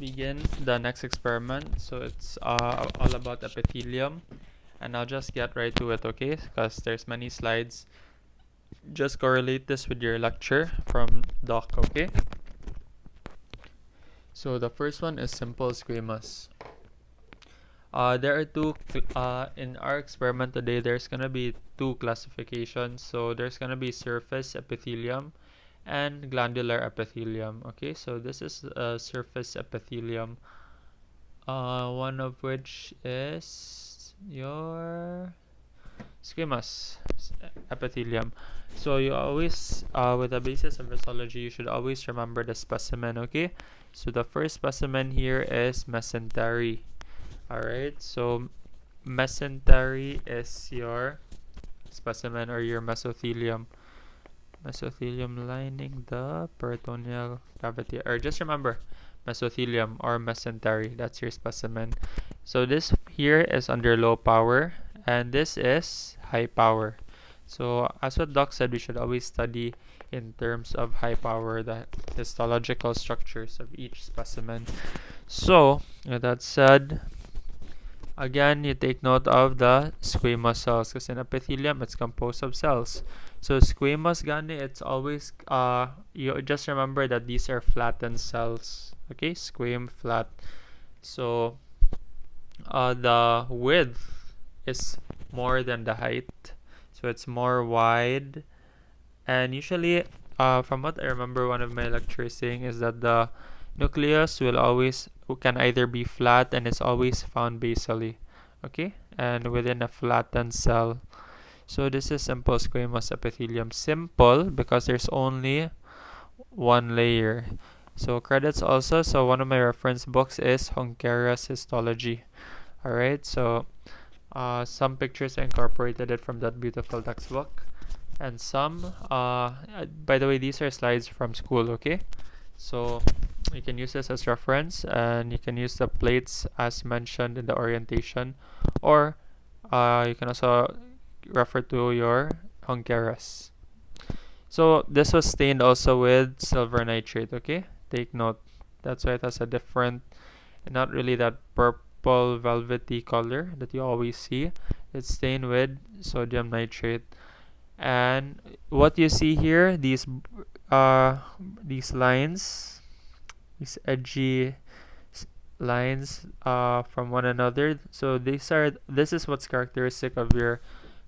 begin the next experiment. So it's all about epithelium, and I'll just get right to it, okay? Because there's many slides. Just correlate this with your lecture from Doc, okay? So the first one is simple squamous. There are in our experiment today, there's gonna be two classifications. So there's gonna be surface epithelium and glandular epithelium. Okay, so this is surface epithelium, one of which is your squamous epithelium. So you always, with the basis of histology, you should always remember the specimen. Okay, so the first specimen here is mesentery. All right, so mesentery is your specimen or your mesothelium. Mesothelium lining the peritoneal cavity. Or just remember, mesothelium or mesentery. That's your specimen. So this here is under low power, and this is high power. So as what Doc said, we should always study in terms of high power the histological structures of each specimen. So with that said, again, you take note of the squamous cells because in epithelium it's composed of cells. So squamous gani, it's always you just remember that these are flattened cells. Okay, flat. So the width is more than the height, so it's more wide. And usually, from what I remember, one of my lecturers saying is that the nucleus can either be flat and is always found basally, okay, and within a flattened cell. So this is simple squamous epithelium. Simple because there's only one layer. So credits also. So one of my reference books is Junquierra's Histology. All right. So some pictures I incorporated it from that beautiful textbook, and some. By the way, these are slides from school. Okay. So you can use this as reference, and you can use the plates as mentioned in the orientation, or you can also refer to your Junquierras. So this was stained also with silver nitrate, okay? Take note. That's why it has a different, not really that purple velvety color that you always see. It's stained with sodium nitrate. And what you see here, these lines, these edgy lines from one another. So this is what's characteristic of your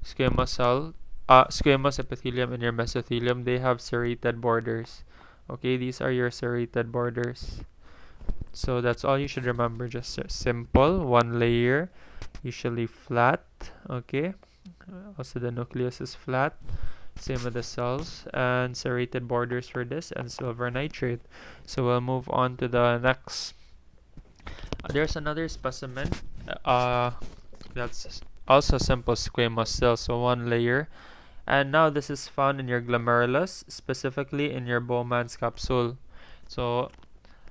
squamous epithelium and your mesothelium. They have serrated borders. Okay, these are your serrated borders. So that's all you should remember. Just simple, one layer, usually flat. Okay. Also, the nucleus is flat. Same with the cells, and serrated borders for this, and silver nitrate. So we'll move on to the next. There's another specimen. That's also simple squamous cell. So one layer. And now this is found in your glomerulus, specifically in your Bowman's capsule. So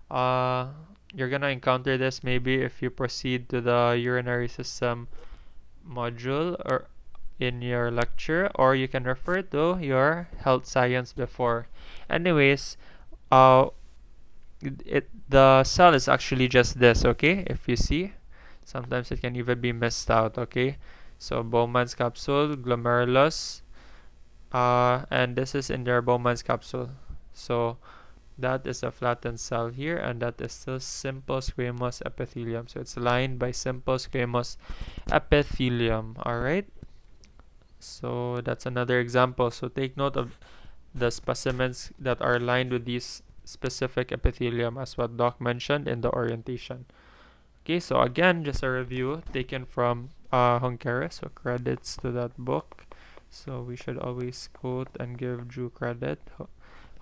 you're gonna encounter this maybe if you proceed to the urinary system module or in your lecture, or you can refer to your health science before. Anyways, the cell is actually just this, okay? If you see, sometimes it can even be missed out, okay? So Bowman's capsule, glomerulus, and this is in your Bowman's capsule. So that is a flattened cell here, and that is still simple squamous epithelium. So it's lined by simple squamous epithelium. All right. So that's another example. So take note of the specimens that are lined with these specific epithelium, as what Doc mentioned in the orientation. Okay, so again, just a review taken from Junquierra. So credits to that book. So we should always quote and give due credit.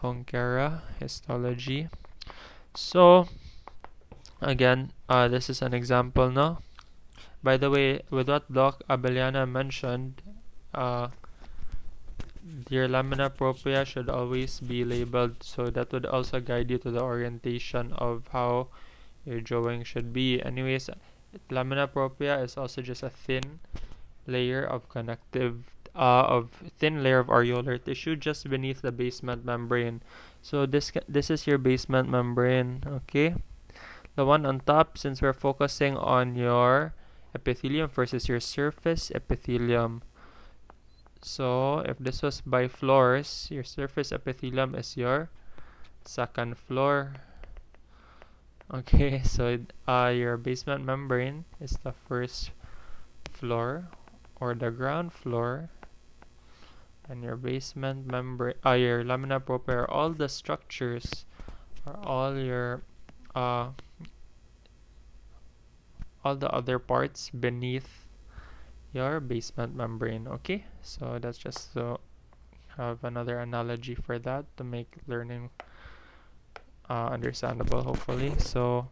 Junquierra Histology. So again, this is an example now. By the way, with what Doc Abeliana mentioned, your lamina propria should always be labeled, so that would also guide you to the orientation of how your drawing should be. Anyways, lamina propria is also just a thin layer of thin layer of areolar tissue just beneath the basement membrane. So this is your basement membrane, okay? The one on top, since we're focusing on your epithelium versus your surface epithelium. So if this was by floors, your surface epithelium is your second floor. Okay, so your basement membrane is the first floor or the ground floor, and your basement membrane, your lamina propria, all the structures, or uh, all the other parts beneath your basement membrane. Okay, so that's just to have another analogy for that to make learning understandable, hopefully. So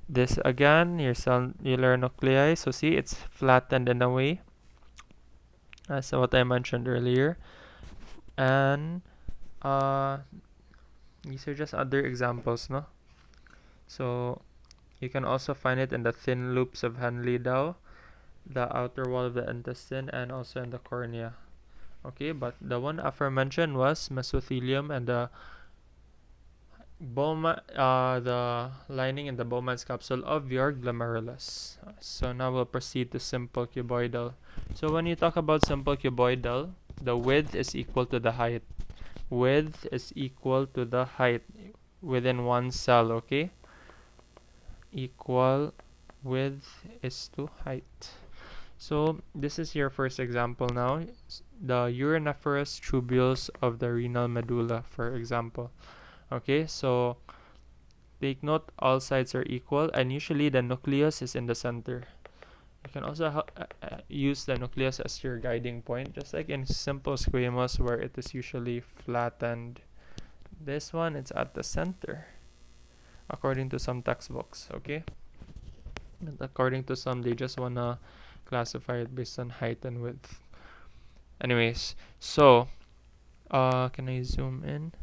this again, your cellular nuclei. So see, it's flattened in a way, as what I mentioned earlier, and these are just other examples, no? So you can also find it in the thin loops of Henle-Dow, the outer wall of the intestine, and also in the cornea. Okay, but the one aforementioned was mesothelium and the the lining in the Bowman's capsule of your glomerulus. So now we'll proceed to simple cuboidal. So when you talk about simple cuboidal, the width is equal to the height. Width is equal to the height within one cell, okay? Equal width is to height. So this is your first example now. The uriniferous tubules of the renal medulla, for example. Okay, so take note, all sides are equal, and usually the nucleus is in the center. You can also use the nucleus as your guiding point, just like in simple squamous where it is usually flattened. This one, it's at the center, according to some textbooks, okay? And according to some, they just wanna classify it based on height and width. Anyways, so, can I zoom in?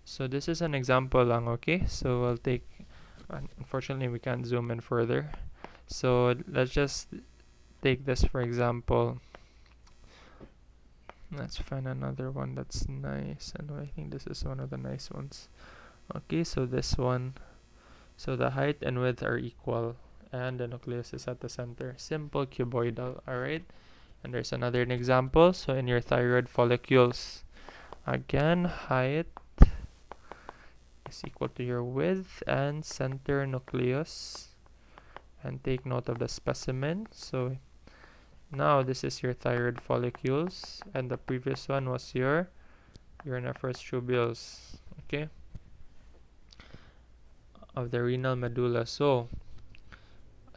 So this is an example lang, okay? So we'll take, unfortunately we can't zoom in further. So let's just take this for example. Let's find another one that's nice, and I think this is one of the nice ones. Okay, so this one. So the height and width are equal, and the nucleus is at the center. Simple cuboidal, alright? And there's another example. So in your thyroid follicles, again, height is equal to your width and center nucleus. And take note of the specimen. So now this is your thyroid follicles, and the previous one was your uriniferous tubules, okay, of the renal medulla. So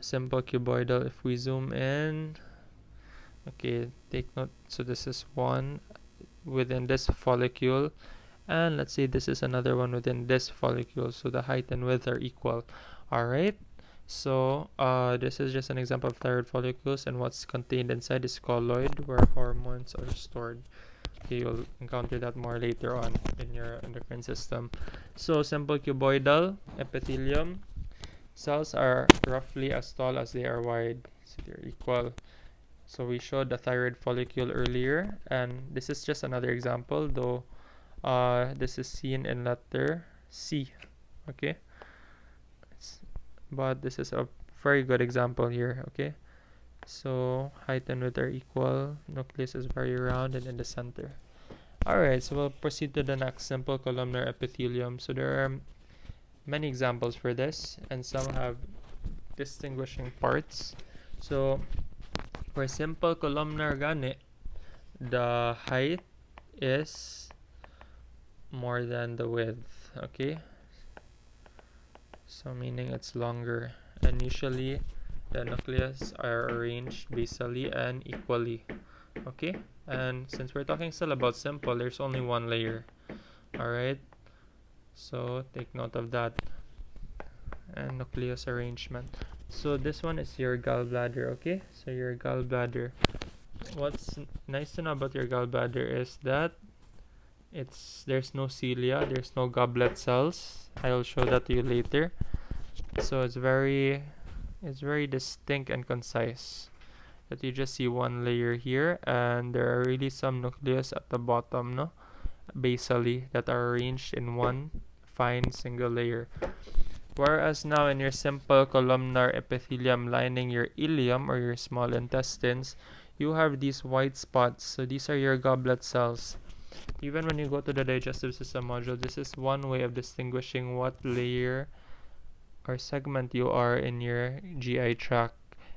simple cuboidal, if we zoom in, okay, take note. So this is one within this follicle, and let's say this is another one within this follicle, so the height and width are equal. Alright, so this is just an example of thyroid follicles, and what's contained inside is colloid, where hormones are stored. Okay, you'll encounter that more later on in your endocrine system. So simple cuboidal epithelium cells are roughly as tall as they are wide, so they're equal. So we showed the thyroid follicle earlier, and this is just another example, though this is seen in letter C, okay? But this is a very good example here, okay? So height and width are equal, nucleus is very round and in the center. Alright, so we'll proceed to the next, simple columnar epithelium. So there are many examples for this, and some have distinguishing parts. So for simple columnar gani, the height is more than the width, okay? So meaning it's longer, and usually the nucleus are arranged basally and equally, okay? And since we're talking still about simple, there's only one layer. Alright, so take note of that. And nucleus arrangement. So this one is your gallbladder, okay? So your gallbladder, what's nice to know about your gallbladder is that there's no cilia, there's no goblet cells. I'll show that to you later. So it's very distinct and concise, that you just see one layer here, and there are really some nucleus at the bottom, no, basally, that are arranged in one fine single layer. Whereas now in your simple columnar epithelium lining your ileum or your small intestines, you have these white spots. So these are your goblet cells. Even when you go to the digestive system module, this is one way of distinguishing what layer or segment you are in your GI tract.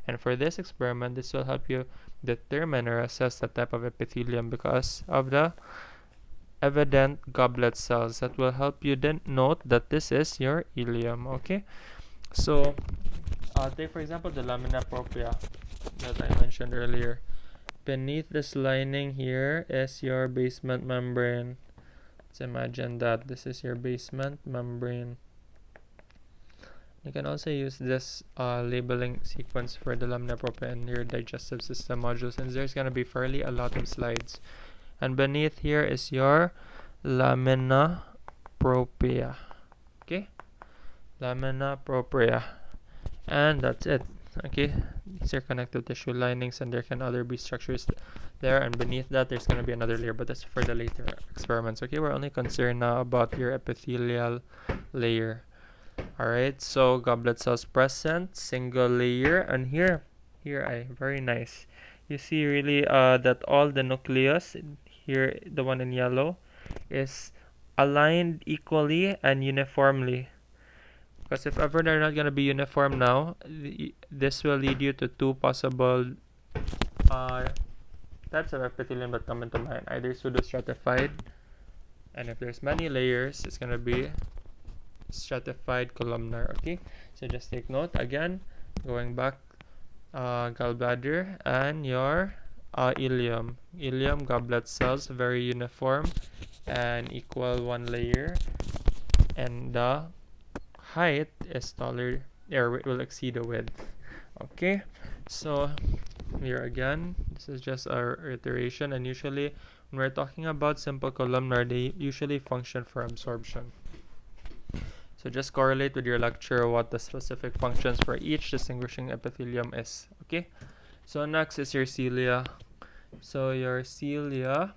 And for this experiment, this will help you determine or assess the type of epithelium because of the evident goblet cells that will help you then note that this is your ileum. Okay, so take for example the lamina propria that I mentioned earlier. Beneath this lining here is your basement membrane. Let's imagine that this is your basement membrane. You can also use this labeling sequence for the lamina propria in your digestive system module, since there's going to be fairly a lot of slides. And beneath here is your lamina propria. Okay, lamina propria, and that's it. Okay, these are connective tissue linings, and there can other be structures there, and beneath that there's going to be another layer, but that's for the later experiments. Okay, we're only concerned now about your epithelial layer. Alright, so goblet cells present, single layer, and here very nice. You see really that all the nucleus here, the one in yellow, is aligned equally and uniformly. Because if ever they're not going to be uniform now, this will lead you to two possible types of epithelium that come into mind. Either pseudostratified, and if there's many layers, it's going to be stratified columnar. Okay, so just take note again, going back, gallbladder and your ileum goblet cells, very uniform and equal one layer, and the height is taller, or will exceed the width. Okay, so here again, this is just our iteration, and usually when we're talking about simple columnar, they usually function for absorption. So just correlate with your lecture what the specific functions for each distinguishing epithelium is. Okay, so next is your cilia. So your cilia,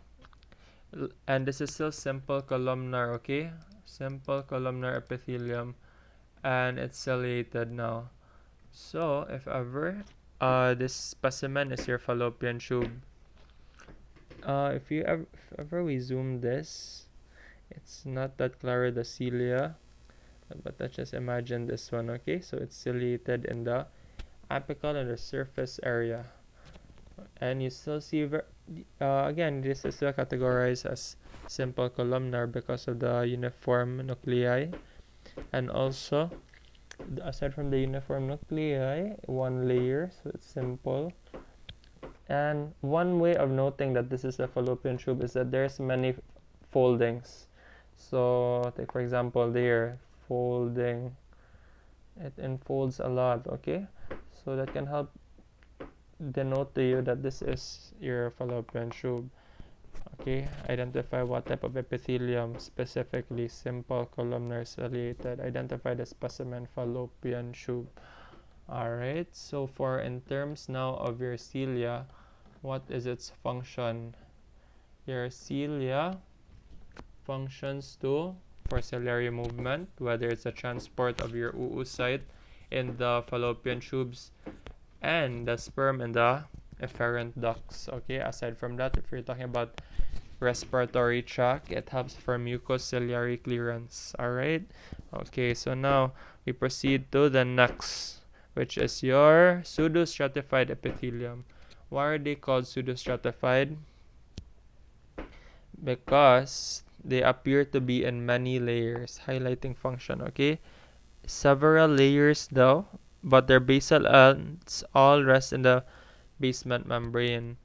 and this is still simple columnar. Okay, simple columnar epithelium, and it's ciliated now. So if ever this specimen is your fallopian tube, if ever we zoom this, it's not that clear, the cilia, but let's just imagine this one. Okay, so it's ciliated in the apical and the surface area, and you still see again, this is still categorized as simple columnar because of the uniform nuclei, and also aside from the uniform nuclei, one layer, so it's simple. And one way of noting that this is a fallopian tube is that there's many foldings. So take for example there, folding, it enfolds a lot. Okay, so that can help denote to you that this is your fallopian tube. Okay, identify what type of epithelium, specifically simple columnar ciliated. Identify the specimen fallopian tube. Alright, so for in terms now of your cilia, what is its function? Your cilia functions for ciliary movement, whether it's a transport of your oocyte in the fallopian tubes and the sperm in the efferent ducts. Okay, aside from that, if you're talking about respiratory tract, it helps for mucociliary clearance. Alright, okay, so now we proceed to the next, which is your pseudostratified epithelium. Why are they called pseudostratified? Because they appear to be in many layers, highlighting function. Okay, several layers though, but their basal ends all rest in the basement membrane.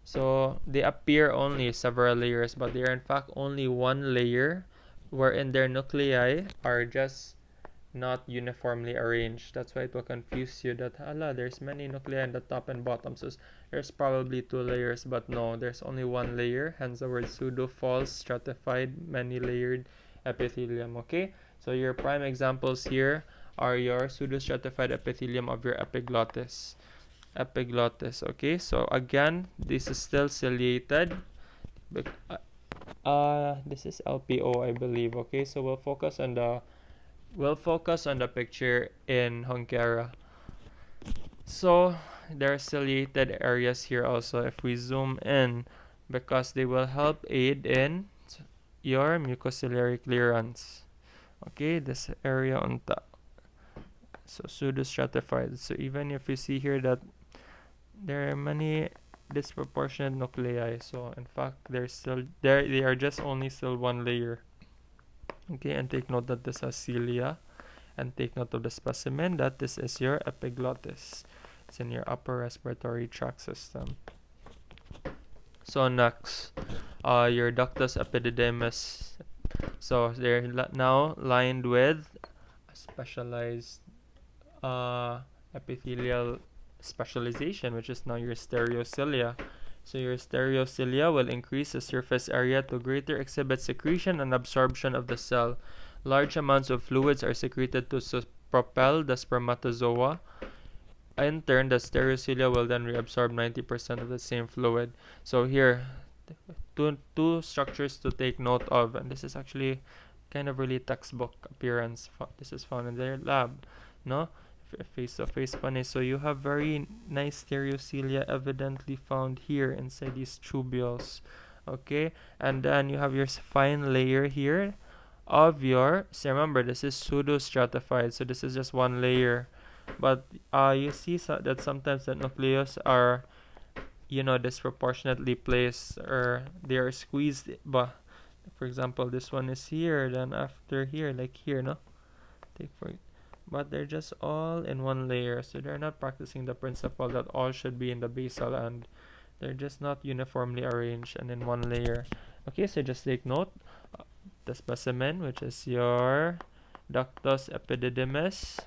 So they appear only several layers, but they are in fact only one layer, wherein their nuclei are just not uniformly arranged. That's why it will confuse you that there's many nuclei in the top and bottom, so there's probably two layers, but no, there's only one layer, hence the word pseudo, false, stratified, many layered epithelium. Okay, so your prime examples here are your pseudostratified epithelium of your epiglottis. Okay, so again, this is still ciliated. This is LPO, I believe. Okay, so we'll focus on the We'll focus on the picture in Junquierra. So there are ciliated areas here also if we zoom in, because they will help aid in your mucociliary clearance. Okay, this area on top. So pseudostratified. So even if you see here that there are many disproportionate nuclei, so in fact they're still there, they are just only still one layer. Okay, and take note that this has cilia, and take note of the specimen that this is your epiglottis. It's in your upper respiratory tract system. So next, your ductus epididymis. So they're now lined with a specialized epithelial specialization, which is now your stereocilia. So your stereocilia will increase the surface area to greater exhibit secretion and absorption of the cell. Large amounts of fluids are secreted to propel the spermatozoa. In turn, the stereocilia will then reabsorb 90% of the same fluid. So here, two structures to take note of, and this is actually kind of really textbook appearance. This is found in their lab, no? Face-to-face funny. So you have very nice stereocilia evidently found here inside these tubules. Okay, and then you have your fine layer here of your. So remember, this is pseudostratified, so this is just one layer. But you see that sometimes the nucleus are, disproportionately placed, or they are squeezed. But for example, this one is here, then after here, like here, no? But they're just all in one layer, so they're not practicing the principle that all should be in the basal end. They're just not uniformly arranged and in one layer. Okay, so just take note. The specimen, which is your ductus epididymis.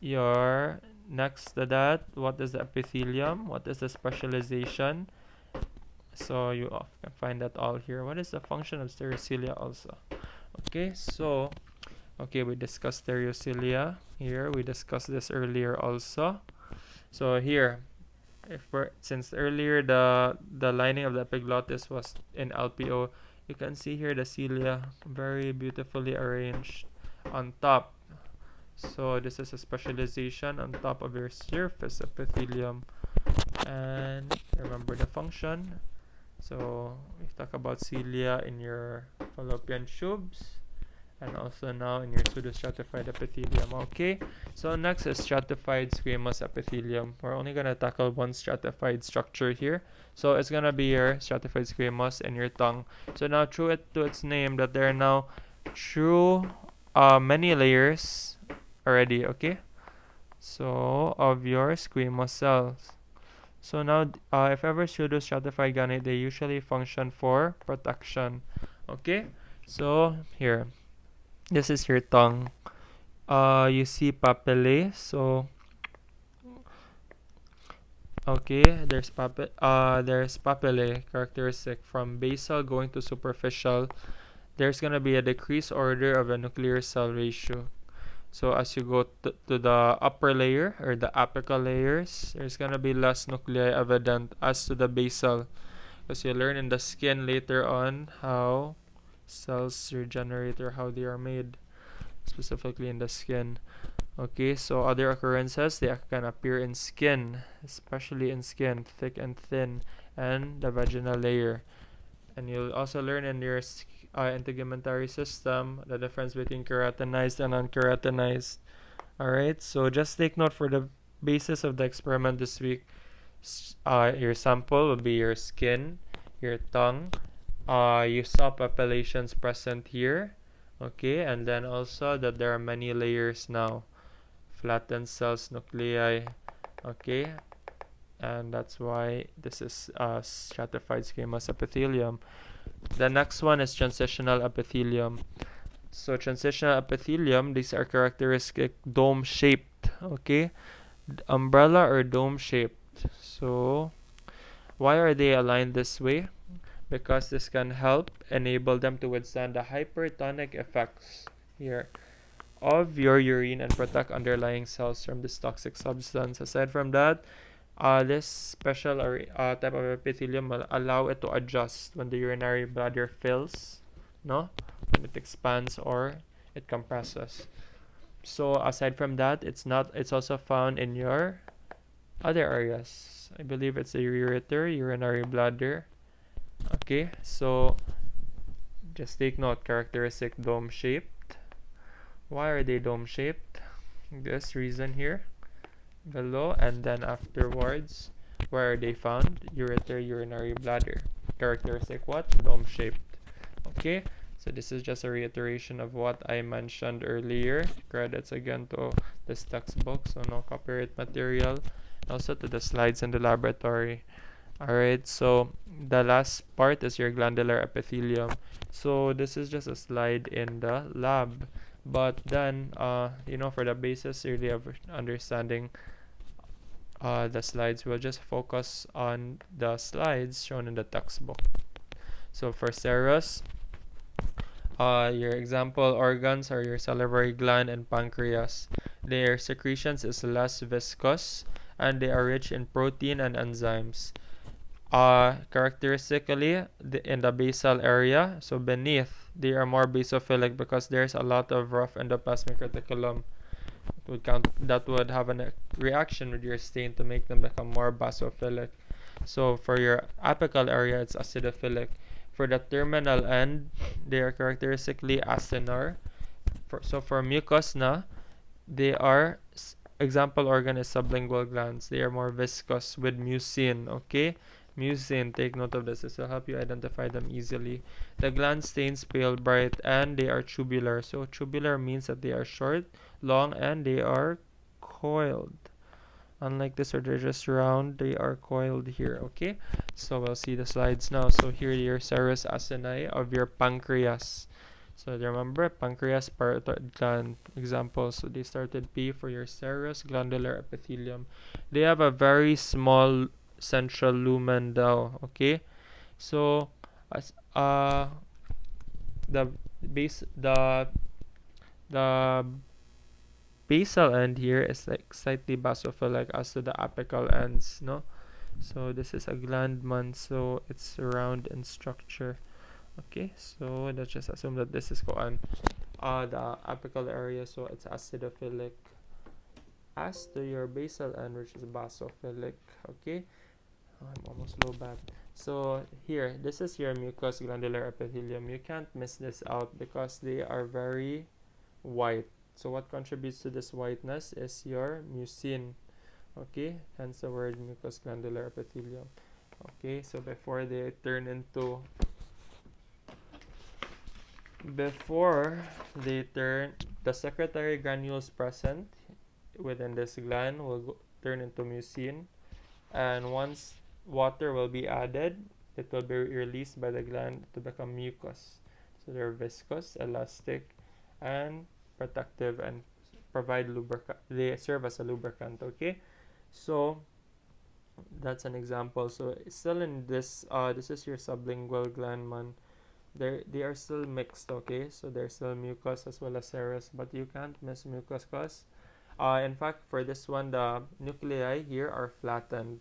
Your next to that, what is the epithelium? What is the specialization? So you can find that all here. What is the function of stereocilia also? Okay, so we discussed stereocilia here. We discussed this earlier also. So here, since earlier the lining of the epiglottis was in LPO, you can see here the cilia very beautifully arranged on top. So this is a specialization on top of your surface epithelium. And remember the function. So we talk about cilia in your fallopian tubes, and also now in your pseudostratified epithelium. Okay, so next is stratified squamous epithelium. We're only going to tackle one stratified structure here. So it's going to be your stratified squamous and your tongue. So now, true to its name, that there are now many layers already, okay? So, of your squamous cells. So now, if ever pseudostratified ganete, they usually function for protection. Okay? So, here. This is your tongue. You see papillae. So, okay, there's papillae characteristic from basal going to superficial. There's gonna be a decreased order of the nuclear cell ratio. So as you go to the upper layer or the apical layers, there's gonna be less nuclei evident as to the basal, because you learn in the skin later on how cells regenerate or how they are made, specifically in the skin. Okay, so other occurrences, they can appear in skin, especially in skin, thick and thin, and the vaginal layer. And you'll also learn in your integumentary system the difference between keratinized and unkeratinized. Alright, so just take note for the basis of the experiment this week. Your sample will be your skin, your tongue. You saw papillations present here. Okay, and then also that there are many layers now. Flattened cells, nuclei. Okay, and that's why this is stratified squamous epithelium. The next one is transitional epithelium. So transitional epithelium, these are characteristic dome shaped, okay? Umbrella or dome shaped. So why are they aligned this way? Because this can help enable them to withstand the hypertonic effects here of your urine and protect underlying cells from this toxic substance. Aside from that, this special type of epithelium will allow it to adjust when the urinary bladder fills, no? When it expands or it compresses. So aside from that, it's also found in your other areas. I believe it's the ureter, urinary bladder. Okay, so just take note, characteristic dome shaped. Why are they dome shaped? This reason here below, and then afterwards, where are they found? Ureter, urinary bladder. Characteristic what? Dome shaped. Okay, so this is just a reiteration of what I mentioned earlier. Credits again to this textbook, so no copyright material. Also to the slides in the laboratory. Alright, so the last part is your glandular epithelium. So this is just a slide in the lab. But then, for the basis really of understanding the slides, we'll just focus on the slides shown in the textbook. So for serous, your example organs are your salivary gland and pancreas. Their secretions is less viscous and they are rich in protein and enzymes. Characteristically, in the basal area, so beneath, they are more basophilic because there's a lot of rough endoplasmic reticulum. That would have a reaction with your stain to make them become more basophilic. So for your apical area, it's acidophilic. For the terminal end, they are characteristically acinar. So for mucosna, they are example organ is sublingual glands. They are more viscous with mucin. Okay, mucin. Take note of this. This will help you identify them easily. The gland stains pale bright and they are tubular. So tubular means that they are short, long, and they are coiled. Unlike this, where they're just round, they are coiled here. Okay, so we'll see the slides now. So here are your serous acini of your pancreas. So remember, pancreas, parotid gland examples. So they started P for your serous glandular epithelium. They have a very small central lumen though. Okay, so as the base the basal end here is like slightly basophilic as to the apical ends, no? So this is a gland man, so it's round in structure. Okay, so let's just assume that this is the apical area, so it's acidophilic as to your basal end, which is basophilic. Okay, I'm almost low bad. So here, this is your mucous glandular epithelium. You can't miss this out because they are very white. So what contributes to this whiteness is your mucin. Okay, hence the word mucous glandular epithelium. Okay, so before they turn the secretory granules present within this gland will turn into mucin, and once water will be added, it will be released by the gland to become mucus. So they're viscous, elastic, and protective, and provide lubricant. They serve as a lubricant. Okay, so that's an example. So still in this, this is your sublingual gland man. They are still mixed. Okay, so they're still mucus as well as serous, but you can't miss mucus cause. In fact, for this one, the nuclei here are flattened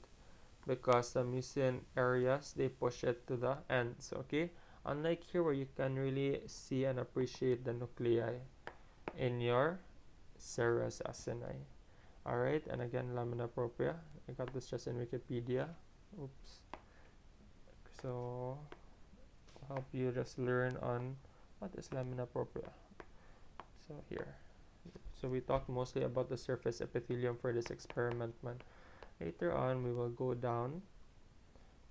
because the mucin areas they push it to the ends. Okay, unlike here where you can really see and appreciate the nuclei in your serous acini. Alright, and again, lamina propria. I got this just in Wikipedia. Oops. So help you just learn on what is lamina propria. So here, so we talked mostly about the surface epithelium for this experiment, man. Later on, we will go down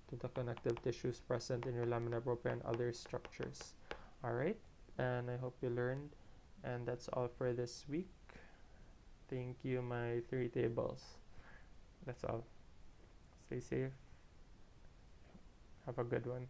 to the connective tissues present in your lamina propria and other structures. Alright, and I hope you learned, and that's all for this week. Thank you, my 3 tables. That's all. Stay safe. Have a good one.